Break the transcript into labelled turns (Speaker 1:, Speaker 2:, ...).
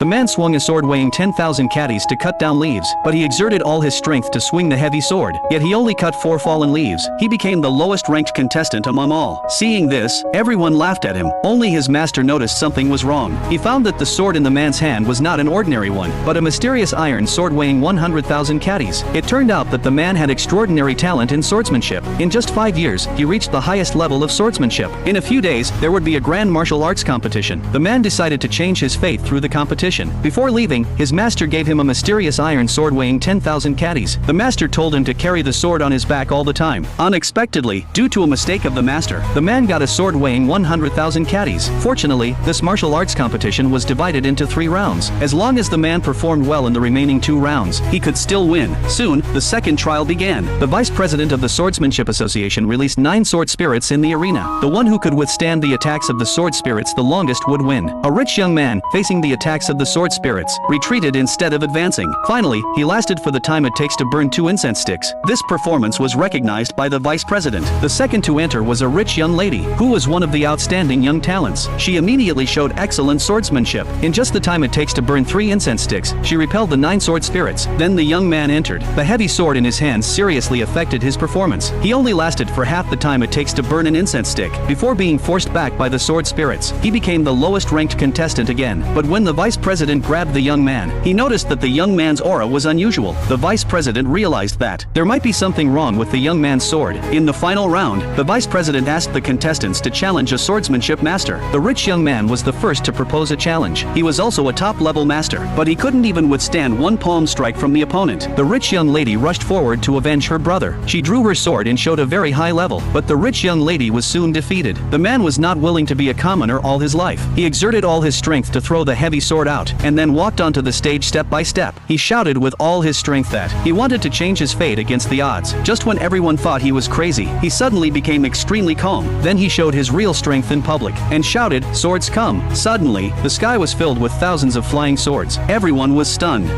Speaker 1: The man swung a sword weighing 10,000 catties to cut down leaves, but he exerted all his strength to swing the heavy sword, yet he only cut 4 fallen leaves. He became the lowest ranked contestant among all. Seeing this, everyone laughed at him. Only his master noticed something was wrong. He found that the sword in the man's hand was not an ordinary one, but a mysterious iron sword weighing 100,000 catties. It turned out that the man had extraordinary talent in swordsmanship. In just 5 years, he reached the highest level of swordsmanship. In a few days, there would be a grand martial arts competition. The man decided to change his fate through the competition. Before leaving, his master gave him a mysterious iron sword weighing 10,000 catties. The master told him to carry the sword on his back all the time. Unexpectedly, due to a mistake of the master, the man got a sword weighing 100,000 catties. Fortunately, this martial arts competition was divided into 3 rounds. As long as the man performed well in the remaining 2 rounds, he could still win. Soon, the second trial began. The vice president of the Swordsmanship Association released 9 sword spirits in the arena. The one who could withstand the attacks of the sword spirits the longest would win. A rich young man, facing the attacks of the sword spirits, retreated instead of advancing. Finally, he lasted for the time it takes to burn 2 incense sticks. This performance was recognized by the vice president. The second to enter was a rich young lady, who was one of the outstanding young talents. She immediately showed excellent swordsmanship. In just the time it takes to burn 3 incense sticks, she repelled the 9 sword spirits. Then the young man entered. The heavy sword in his hands seriously affected his performance. He only lasted for half the time it takes to burn an incense stick, before being forced back by the sword spirits. He became the lowest ranked contestant again. But when the vice president grabbed the young man, he noticed that the young man's aura was unusual. The vice president realized that there might be something wrong with the young man's sword. In the final round, the vice president asked the contestants to challenge a swordsmanship master. The rich young man was the first to propose a challenge. He was also a top-level master, but he couldn't even withstand 1 palm strike from the opponent. The rich young lady rushed forward to avenge her brother. She drew her sword and showed a very high level, but the rich young lady was soon defeated. The man was not willing to be a commoner all his life. He exerted all his strength to throw the heavy sword out, and then walked onto the stage step by step. He shouted with all his strength that he wanted to change his fate against the odds. Just when everyone thought he was crazy, he suddenly became extremely calm. Then he showed his real strength in public, and shouted, "Swords come!" Suddenly, the sky was filled with thousands of flying swords. Everyone was stunned.